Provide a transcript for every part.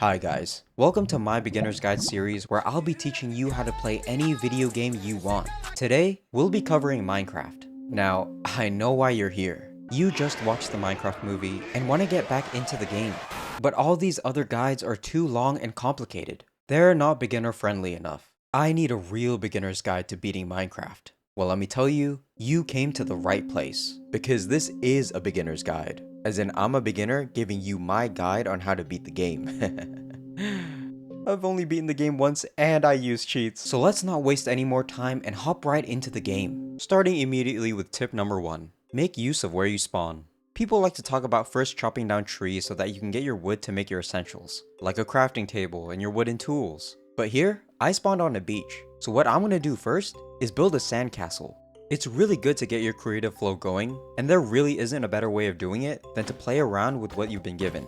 Hi guys, welcome to my beginner's guide series where I'll be teaching you how to play any video game you want. Today, we'll be covering Minecraft. Now, I know why you're here. You just watched the Minecraft movie and want to get back into the game. But all these other guides are too long and complicated. They're not beginner friendly enough. I need a real beginner's guide to beating Minecraft. Well, let me tell you, you came to the right place, because this is a beginner's guide. As in, I'm a beginner giving you my guide on how to beat the game. I've only beaten the game once and I use cheats. So let's not waste any more time and hop right into the game. Starting immediately with tip number 1. Make use of where you spawn. People like to talk about first chopping down trees so that you can get your wood to make your essentials, like a crafting table and your wooden tools. But here, I spawned on a beach, so what I'm gonna do first is build a sandcastle. It's really good to get your creative flow going, and there really isn't a better way of doing it than to play around with what you've been given.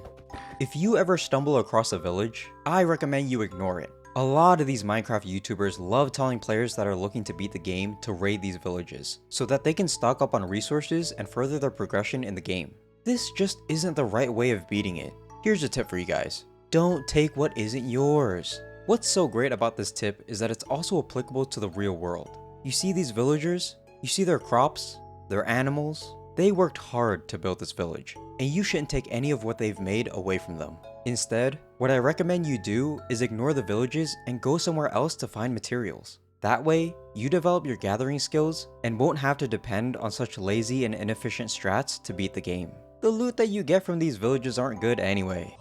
If you ever stumble across a village, I recommend you ignore it. A lot of these Minecraft YouTubers love telling players that are looking to beat the game to raid these villages, so that they can stock up on resources and further their progression in the game. This just isn't the right way of beating it. Here's a tip for you guys. Don't take what isn't yours. What's so great about this tip is that it's also applicable to the real world. You see these villagers? You see their crops? Their animals? They worked hard to build this village, and you shouldn't take any of what they've made away from them. Instead, what I recommend you do is ignore the villages and go somewhere else to find materials. That way, you develop your gathering skills and won't have to depend on such lazy and inefficient strats to beat the game. The loot that you get from these villages aren't good anyway.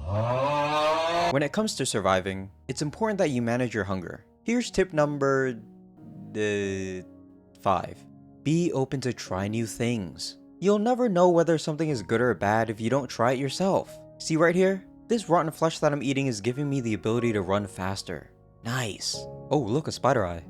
When it comes to surviving, it's important that you manage your hunger. Here's tip number 5. Be open to try new things. You'll never know whether something is good or bad if you don't try it yourself. See right here? This rotten flesh that I'm eating is giving me the ability to run faster. Nice. Oh, look, a spider eye.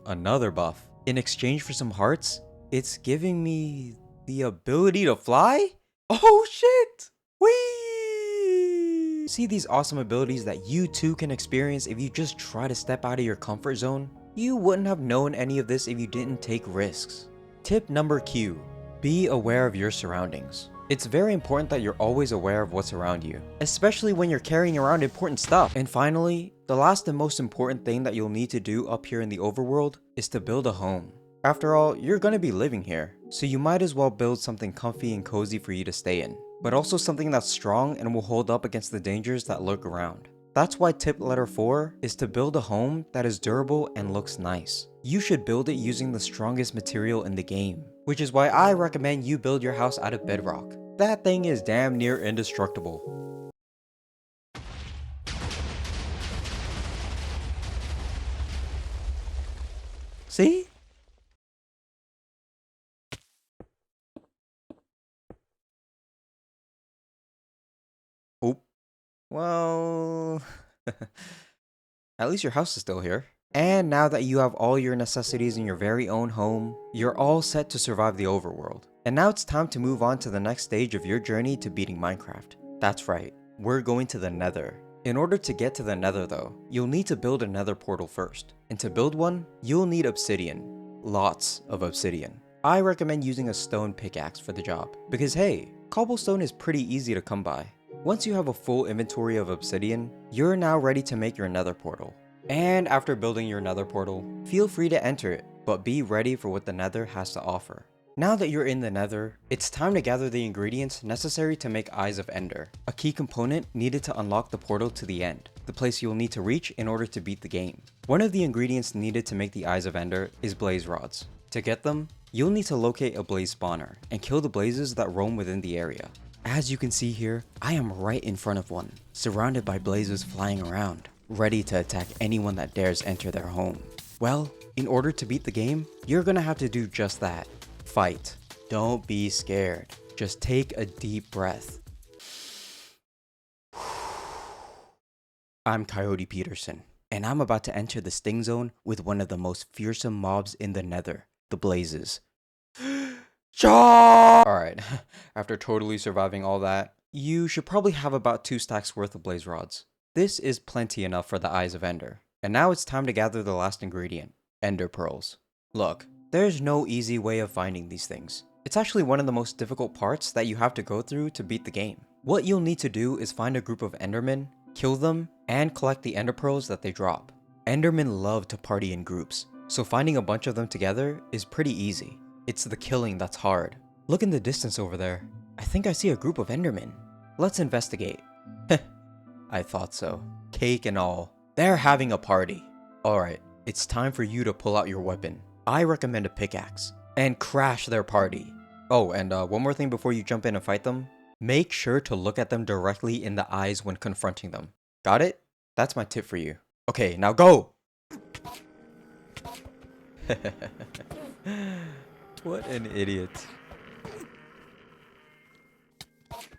Another buff. In exchange for some hearts, it's giving me the ability to fly? Oh shit! Whee! See these awesome abilities that you too can experience if you just try to step out of your comfort zone? You wouldn't have known any of this if you didn't take risks. Tip number Q. Be aware of your surroundings. It's very important that you're always aware of what's around you, especially when you're carrying around important stuff. And finally, the last and most important thing that you'll need to do up here in the overworld is to build a home. After all, you're gonna be living here, so you might as well build something comfy and cozy for you to stay in, but also something that's strong and will hold up against the dangers that lurk around. That's why tip letter 4 is to build a home that is durable and looks nice. You should build it using the strongest material in the game, which is why I recommend you build your house out of bedrock. That thing is damn near indestructible. See? Oh, well, at least your house is still here. And now that you have all your necessities in your very own home, you're all set to survive the overworld. And now it's time to move on to the next stage of your journey to beating Minecraft. That's right, we're going to the Nether. In order to get to the Nether though, you'll need to build a Nether portal first. And to build one, you'll need obsidian. Lots of obsidian. I recommend using a stone pickaxe for the job, because hey, cobblestone is pretty easy to come by. Once you have a full inventory of obsidian, you're now ready to make your Nether portal. And after building your Nether portal, feel free to enter it, but be ready for what the Nether has to offer. Now that you're in the Nether, it's time to gather the ingredients necessary to make Eyes of Ender, a key component needed to unlock the portal to the end, the place you'll need to reach in order to beat the game. One of the ingredients needed to make the Eyes of Ender is blaze rods. To get them, you'll need to locate a blaze spawner and kill the blazes that roam within the area. As you can see here, I am right in front of one, surrounded by blazes flying around, ready to attack anyone that dares enter their home. Well, in order to beat the game, you're gonna have to do just that. Fight. Don't be scared. Just take a deep breath. I'm Coyote Peterson, and I'm about to enter the Sting Zone with one of the most fearsome mobs in the Nether, the Blazes. Alright, after totally surviving all that, you should probably have about 2 stacks worth of blaze rods. This is plenty enough for the Eyes of Ender. And now it's time to gather the last ingredient, Ender Pearls. Look, there's no easy way of finding these things. It's actually one of the most difficult parts that you have to go through to beat the game. What you'll need to do is find a group of Endermen, kill them, and collect the Ender Pearls that they drop. Endermen love to party in groups, so finding a bunch of them together is pretty easy. It's the killing that's hard. Look in the distance over there. I think I see a group of Endermen. Let's investigate. I thought so. Cake and all. They're having a party. Alright, it's time for you to pull out your weapon. I recommend a pickaxe. And crash their party. Oh, and one more thing before you jump in and fight them. Make sure to look at them directly in the eyes when confronting them. Got it? That's my tip for you. Okay, now go! What an idiot.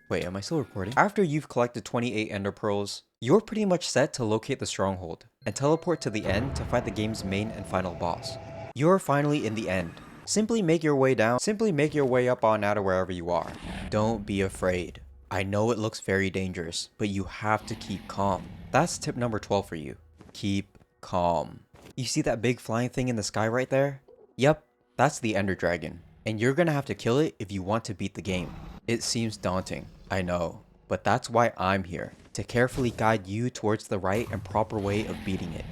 Wait, am I still recording? After you've collected 28 Ender Pearls, you're pretty much set to locate the stronghold and teleport to the end to fight the game's main and final boss. You're finally in the end. Simply make your way down. Simply make your way up on out of wherever you are. Don't be afraid. I know it looks very dangerous, but you have to keep calm. That's tip number 12 for you. Keep calm. You see that big flying thing in the sky right there? Yep, that's the Ender Dragon. And you're gonna have to kill it if you want to beat the game. It seems daunting, I know, but that's why I'm here, to carefully guide you towards the right and proper way of beating it.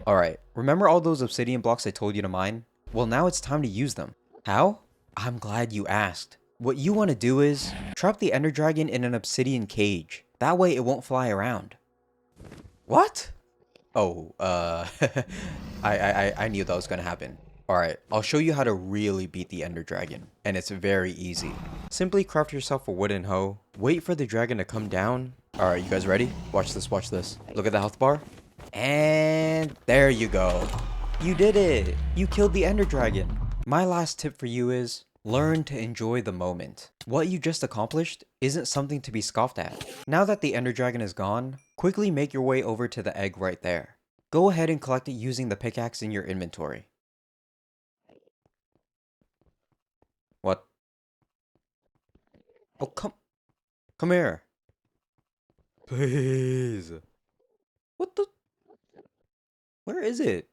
Alright, remember all those obsidian blocks I told you to mine? Well, now it's time to use them. How? I'm glad you asked. What you want to do is trap the Ender Dragon in an obsidian cage. That way it won't fly around. What? Oh, I knew that was gonna happen. Alright, I'll show you how to really beat the Ender Dragon, and it's very easy. Simply craft yourself a wooden hoe, wait for the dragon to come down. Alright, you guys ready? Watch this, watch this. Look at the health bar. And there you go. You did it! You killed the Ender Dragon. My last tip for you is, learn to enjoy the moment. What you just accomplished isn't something to be scoffed at. Now that the Ender Dragon is gone, quickly make your way over to the egg right there. Go ahead and collect it using the pickaxe in your inventory. What? Oh, come here. Please. What the? Where is it?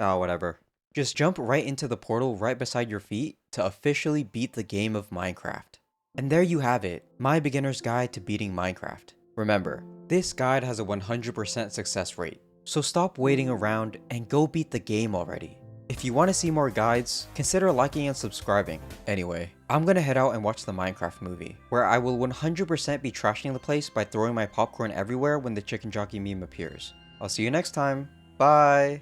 Oh, whatever. Just jump right into the portal right beside your feet to officially beat the game of Minecraft. And there you have it, my beginner's guide to beating Minecraft. Remember, this guide has a 100% success rate, so stop waiting around and go beat the game already. If you want to see more guides, consider liking and subscribing. Anyway, I'm gonna head out and watch the Minecraft movie, where I will 100% be trashing the place by throwing my popcorn everywhere when the chicken jockey meme appears. I'll see you next time. Bye!